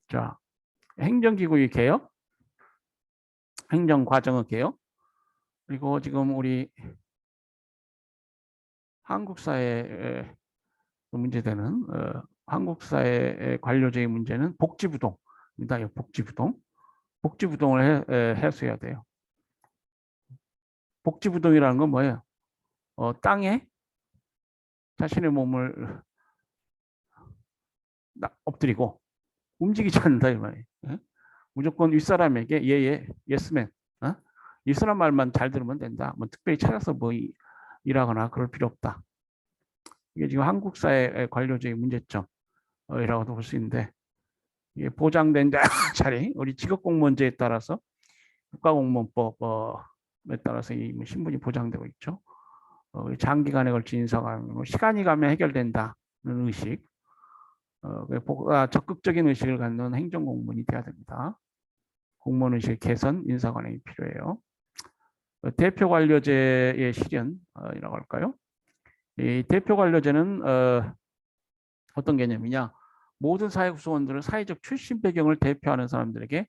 자, 행정기구의 개혁, 행정과정의 개혁, 그리고 지금 우리 한국 사회에 문제되는 한국 사회의 관료제의 문제는 복지부동입니다. 복지부동. 복지부동을 해소해야 돼요. 복지부동이라는 건 뭐예요? 땅에 자신의 몸을 엎드리고 움직이지 않는다 이 말이에요. 무조건 윗사람에게 예예, 예스맨. 이 사람 말만 잘 들으면 된다. 뭐 특별히 찾아서 뭐 일하거나 그럴 필요 없다. 이게 지금 한국 사회 관료제의 문제점이라고도 볼 수 있는데, 이게 보장된 자리, 우리 직업공무원제에 따라서 국가공무원법에 따라서 이 신분이 보장되고 있죠. 장기간에 걸친 인사감, 시간이 가면 해결된다는 의식, 적극적인 의식을 갖는 행정공무원이 돼야 됩니다. 공무원 의식 개선, 인사관행이 필요해요. 대표 관료제의 실현이라고 할까요? 이 대표 관료제는 어떤 개념이냐? 모든 사회 구성원들은 사회적 출신 배경을 대표하는 사람들에게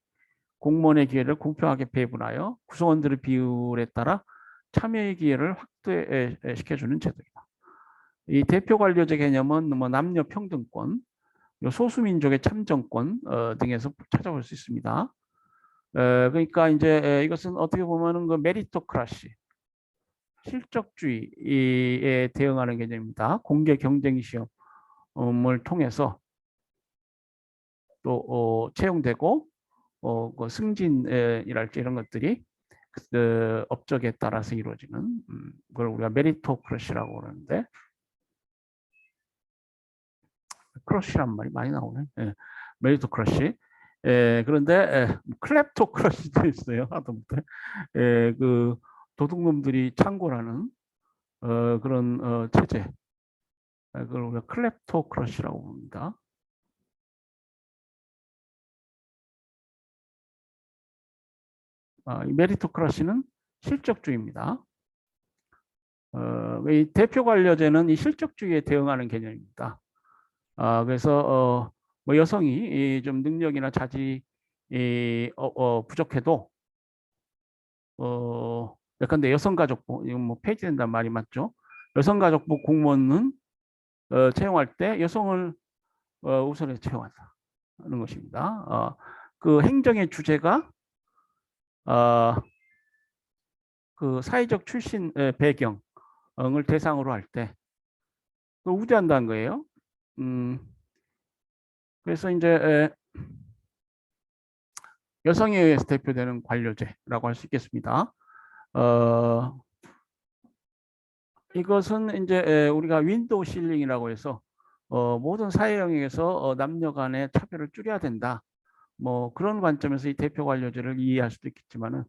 공무원의 기회를 공평하게 배분하여 구성원들의 비율에 따라 참여의 기회를 확대시켜주는 제도이다. 이 대표 관료제 개념은 뭐 남녀 평등권, 소수민족의 참정권 등에서 찾아볼 수 있습니다. 그러니까 이제 이것은 어떻게 보면은 그 메리토크라시, 실적주의에 대응하는 개념입니다. 공개 경쟁 시험을 통해서 또 채용되고 그 승진이랄지 이런 것들이 그 업적에 따라서 이루어지는 그걸 우리가 메리토크러시라고 그러는데 크러쉬란 말이 많이 나오네. 예, 메리토크러시. 그런데 클랩토크러시도 있어요. 하다못해 그 도둑놈들이 창궐하는 그런 체제. 그걸 우리가 클랩토크러시라고 봅니다. 이 메리토크러시는 실적주의입니다. 이 대표 관료제는 이 실적주의에 대응하는 개념입니다. 그래서 뭐 여성이 좀 능력이나 자질이 부족해도 예컨대 여성가족부, 이건 뭐 폐지된다는 말이 맞죠? 여성가족부 공무원은 채용할 때 여성을 우선해서 채용한다는 것입니다. 그 행정의 주제가 그 사회적 출신 배경을 대상으로 할 때 우대한다는 거예요. 그래서 이제 여성에 의해서 대표되는 관료제라고 할 수 있겠습니다. 이것은 이제 우리가 윈도우 실링이라고 해서 모든 사회 영역에서 남녀 간의 차별을 줄여야 된다. 뭐 그런 관점에서 이 대표 관료제를 이해할 수도 있겠지만은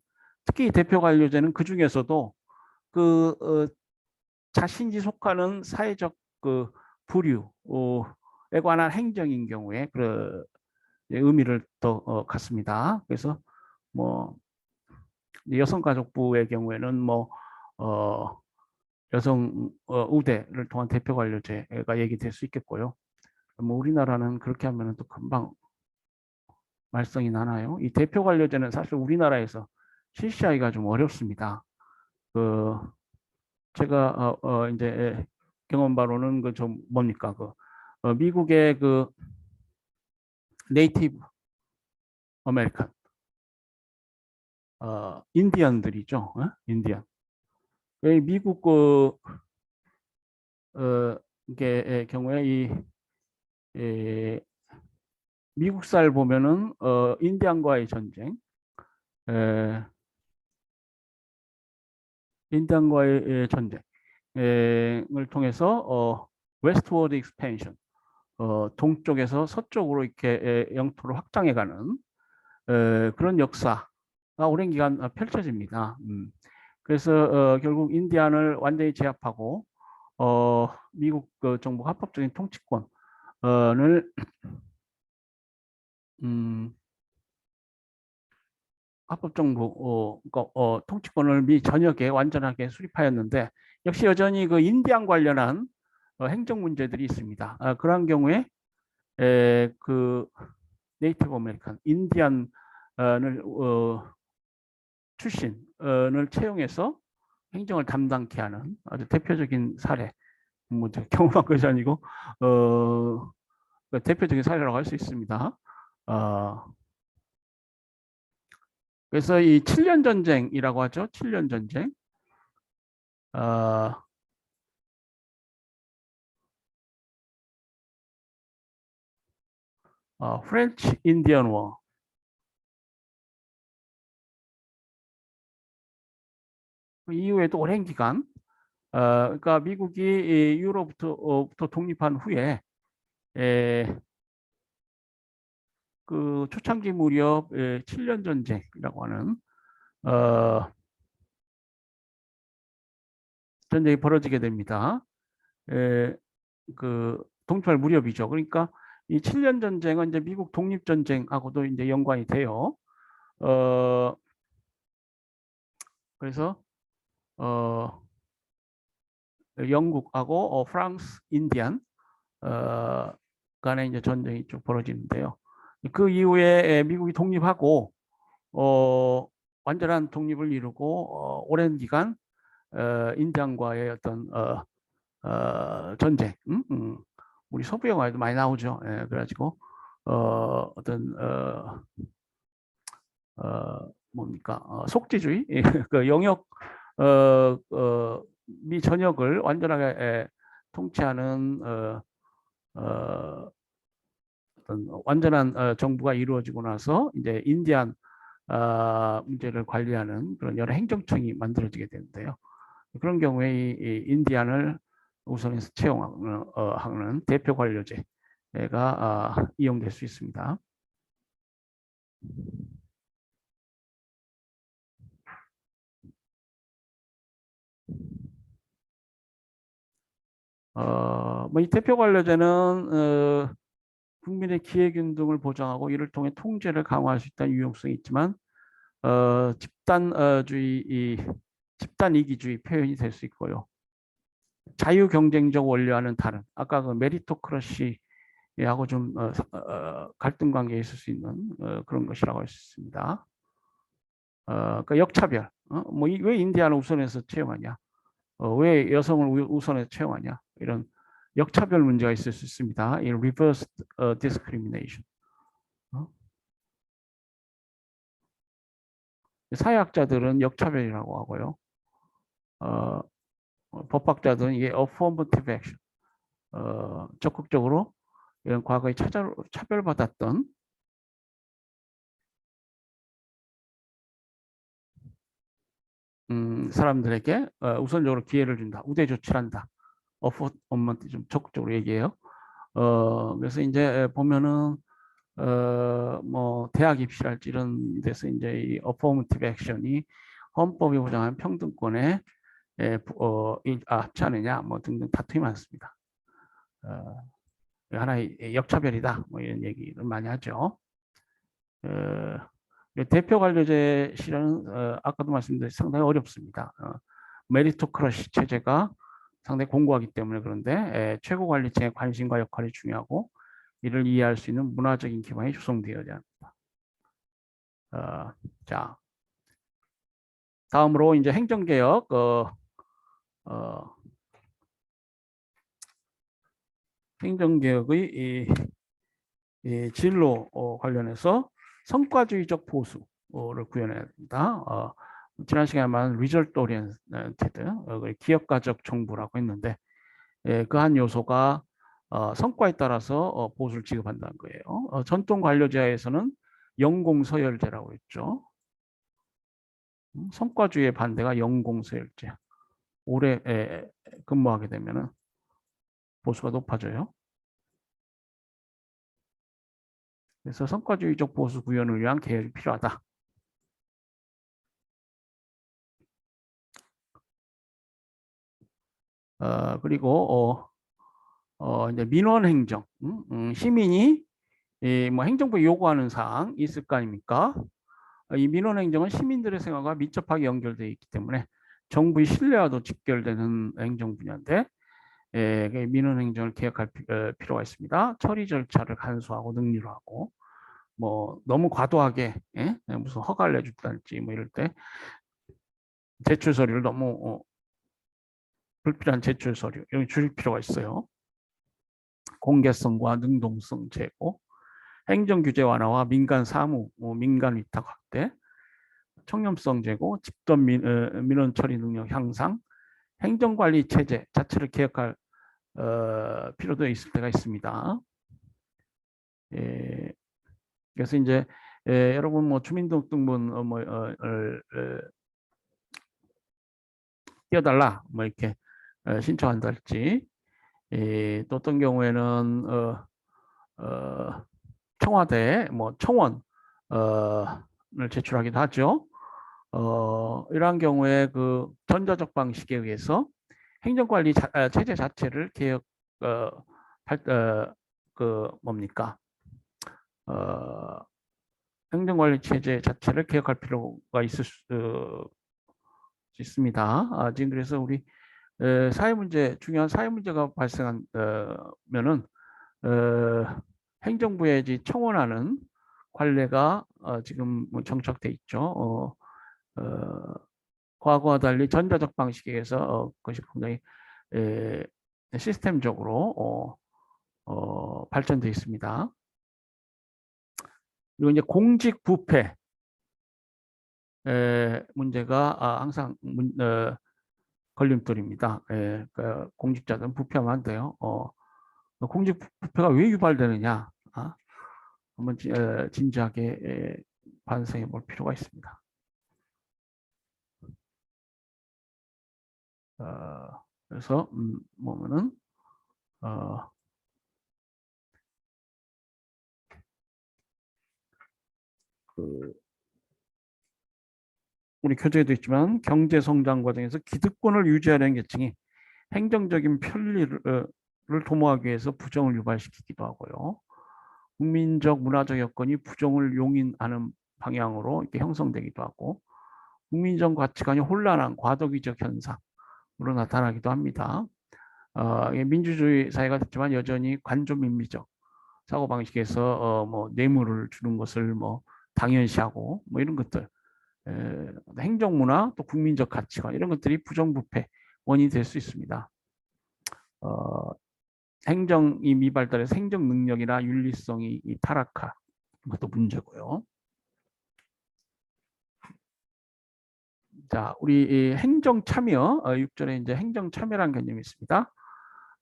특히 이 대표 관료제는 그 중에서도 그 자신이 속하는 사회적 그 부류에 관한 행정인 경우에 그 의미를 더 갖습니다. 그래서 뭐 여성가족부의 경우에는 뭐 여성 우대를 통한 대표 관료제가 얘기될 수 있겠고요. 뭐 우리나라는 그렇게 하면 또 금방 말썽이 나나요? 이 대표 관료제는 사실 우리나라에서 실시하기가 좀 어렵습니다. 그 제가 이제 경험바로는 그 좀 뭡니까 그 미국의 그 네이티브 아메리칸 인디언들이죠. 인디언. 미국 그 이게 경우에 이 미국사를 보면은 인디안과의 전쟁, 인디안과의 전쟁을 통해서 웨스트워드 익스펜션, 동쪽에서 서쪽으로 이렇게 영토를 확장해가는 그런 역사가 오랜 기간 펼쳐집니다. 그래서 결국 인디안을 완전히 제압하고 미국 그 정부 합법적인 통치권을 합법정부 통치권을 미 전역에 완전하게 수립하였는데 역시 여전히 그 인디안 관련한 행정 문제들이 있습니다. 그러한 경우에 그 네이티브 아메리칸 인디안을 출신을 채용해서 행정을 담당케 하는 아주 대표적인 사례, 뭐 경험한 것이 아니고 대표적인 사례라고 할 수 있습니다. 그래서 이 7년 전쟁이라고 하죠. 7년 전쟁. 프렌치 인디언 워. 그 이후에도 오랜 기간 그러니까 미국이 유로부터 독립한 후에 그 초창기 무렵 7년 전쟁이라고 하는 전쟁이 벌어지게 됩니다. 에, 그 독립할 무렵이죠. 그러니까 이 7년 전쟁은 이제 미국 독립 전쟁하고도 이제 연관이 돼요. 어, 그래서 어, 영국하고 프랑스, 인디안 간에 이제 전쟁이 쭉 벌어지는데요. 그 이후에 미국이 독립하고 완전한 독립을 이루고 오랜 기간 인디안과의 어떤 전쟁, 우리 서부 영화에도 많이 나오죠. 예, 그래가지고 어떤 뭡니까 속지주의 그 영역 미 전역을 완전하게 통치하는 어떤 완전한 정부가 이루어지고 나서 이제 인디안 문제를 관리하는 그런 여러 행정청이 만들어지게 되는데요. 그런 경우에 이 인디안을 우선해서 채용하는 대표 관료제가 이용될 수 있습니다. 뭐이 대표 관료제는 국민의 기회균등을 보장하고 이를 통해 통제를 강화할 수 있다는 유용성이 있지만 집단주의, 집단 이기주의 표현이 될 수 있고요. 자유 경쟁적 원리와는 다른 아까 그 메리토크러시하고 좀 갈등 관계에 있을 수 있는 그런 것이라고 할 수 있습니다. 그 역차별. 뭐왜 인디아는 우선해서 채용하냐? 왜 여성을 우선해서 채용하냐? 이런 역차별 문제가 있을 수 있습니다. 이 reverse discrimination. 사회학자들은 역차별이라고 하고요. 법학자들은 이게 affirmative action. 적극적으로 이런 과거에 차별받았던 사람들에게 우선적으로 기회를 준다. 우대 조치를 한다. 엄마한테 좀 적극적으로 얘기해요. 그래서 이제 보면은 뭐 대학 입시랄지 이런 데서 이제 이 어포머티브 액션이 헌법이 보장하는 평등권에 합치하느냐 뭐 등등 다툼이 많습니다. 하나의 역차별이다 뭐 이런 얘기를 많이 하죠. 대표 관료제 실현은 아까도 말씀드렸듯이 상당히 어렵습니다. 메리토크러시 체제가 상당히 공고하기 때문에 그런데 최고 관리층의 관심과 역할이 중요하고 이를 이해할 수 있는 문화적인 기반이 조성되어야 합니다. 자, 다음으로 이제 행정개혁, 행정개혁의 이 진로 관련해서 성과주의적 보수를 구현해야 됩니다. 지난 시간에 말한 리절트 오리엔티드, 기업가적 정부라고 했는데 그 한 요소가 성과에 따라서 보수를 지급한다는 거예요. 전통 관료제에서는 영공서열제라고 했죠. 성과주의의 반대가 영공서열제. 오래 근무하게 되면 보수가 높아져요. 그래서 성과주의적 보수 구현을 위한 계획이 필요하다. 그리고 이제 민원 행정, 시민이 뭐 행정부에 요구하는 사항 있을 거 아닙니까? 이 민원 행정은 시민들의 생활과 밀접하게 연결되어 있기 때문에 정부의 신뢰와도 직결되는 행정 분야인데 민원 행정을 개혁할 필요가 있습니다. 처리 절차를 간소하고 능률화하고 뭐 너무 과도하게 무슨 허가를 내준다든지 뭐 이럴 때 제출 서류를 너무 불필요한 제출 서류 이런 줄일 필요가 있어요. 공개성과 능동성 제고, 행정 규제 완화와 민간 사무, 민간 위탁 확대, 청렴성 제고, 집단 민원 처리 능력 향상, 행정관리 체제 자체를 개혁할 필요도 있을 때가 있습니다. 그래서 이제 여러분 뭐 주민등록등본 띄워달라 뭐 이렇게 신청한달지 또 어떤 경우에는 청와대 뭐 청원을 제출하기도 하죠. 이러한 경우에 그 전자적 방식에 의해서 행정관리 체제 자체를 개혁 뭡니까? 행정관리 체제 자체를 개혁할 필요가 있을 수 있습니다. 지금 그래서 우리 사회 문제, 중요한 사회 문제가 발생한 면은 행정부에 이제 청원하는 관례가 지금 뭐 정착돼 있죠. 과거와 달리 전자적 방식에서 그것이 굉장히 시스템적으로 발전돼 있습니다. 그리고 이제 공직 부패 문제가 항상 걸림돌입니다. 공직자들은 부패하면 안 돼요. 공직 부패가 왜 유발되느냐? 한번 진지하게 반성해 볼 필요가 있습니다. 그래서 보면은 우리 교재에도 있지만 경제 성장 과정에서 기득권을 유지하려는 계층이 행정적인 편리를 도모하기 위해서 부정을 유발시키기도 하고요. 국민적 문화적 여건이 부정을 용인하는 방향으로 이렇게 형성되기도 하고 국민적 가치관이 혼란한 과도기적 현상으로 나타나기도 합니다. 민주주의 사회가 됐지만 여전히 관조민미적 사고방식에서 뭐 뇌물을 주는 것을 뭐 당연시하고 뭐 이런 것들 행정문화 또 국민적 가치관 이런 것들이 부정부패 원인이 될 수 있습니다. 행정이 미발달해서 행정 능력이나 윤리성이 타락한 것도 문제고요. 자, 우리 행정 참여 6절에 이제 행정 참여라는 개념이 있습니다.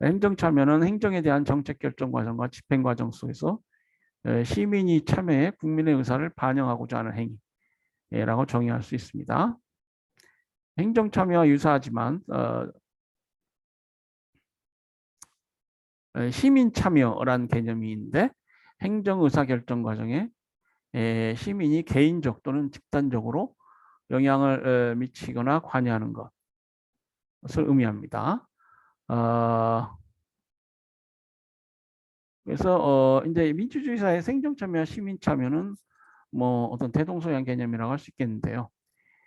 행정 참여는 행정에 대한 정책 결정 과정과 집행 과정 속에서 시민이 참여해 국민의 의사를 반영하고자 하는 행위라고 정의할 수 있습니다. 행정 참여와 유사하지만 시민 참여라는 개념이 있는데 행정 의사 결정 과정에 시민이 개인적 또는 집단적으로 영향을 미치거나 관여하는 것을 의미합니다. 그래서 이제 민주주의 사회 행정 참여와 시민 참여는 뭐 어떤 대동소이한 개념이라고 할 수 있겠는데요.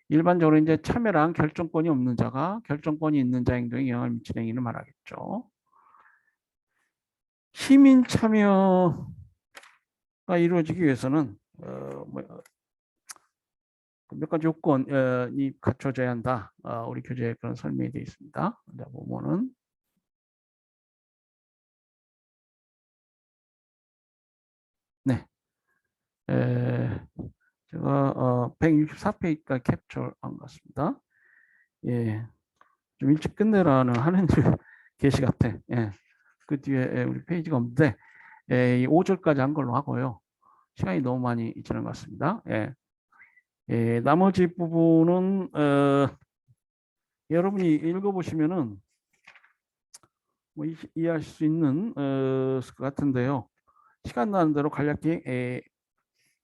일반적으로 이제 참여란 결정권이 없는 자가 결정권이 있는 자 행동에 영향을 미치는 행위를 말하겠죠. 시민 참여가 이루어지기 위해서는 몇 가지 요건이 갖춰져야 한다. 우리 교재에 그런 설명이 되어 있습니다. 자, 보면은 네, 제가 164페이지까지 캡처한 것 같습니다. 예, 좀 일찍 끝내라는 하는 게시 같아. 예, 그 뒤에 우리 페이지가 없는데 5절까지 한 걸로 하고요. 시간이 너무 많이 지난 것 같습니다. 나머지 부분은 여러분이 읽어보시면은 뭐 이해하실 수 있는 것 같은데요. 시간 나는 대로 간략히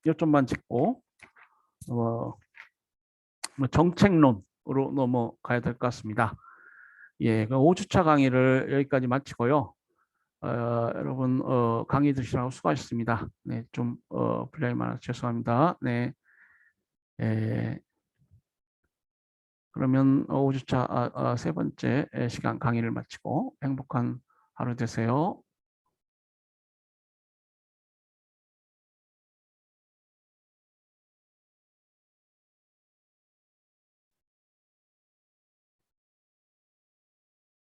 몇 점만 짚고 뭐 정책론으로 넘어가야 될 것 같습니다. 예, 그 5주차 강의를 여기까지 마치고요. 여러분 강의 들으시라고 수고하셨습니다. 네, 좀 분량이 많아서 죄송합니다. 네, 그러면 5주차 세 번째 시간 강의를 마치고 행복한 하루 되세요.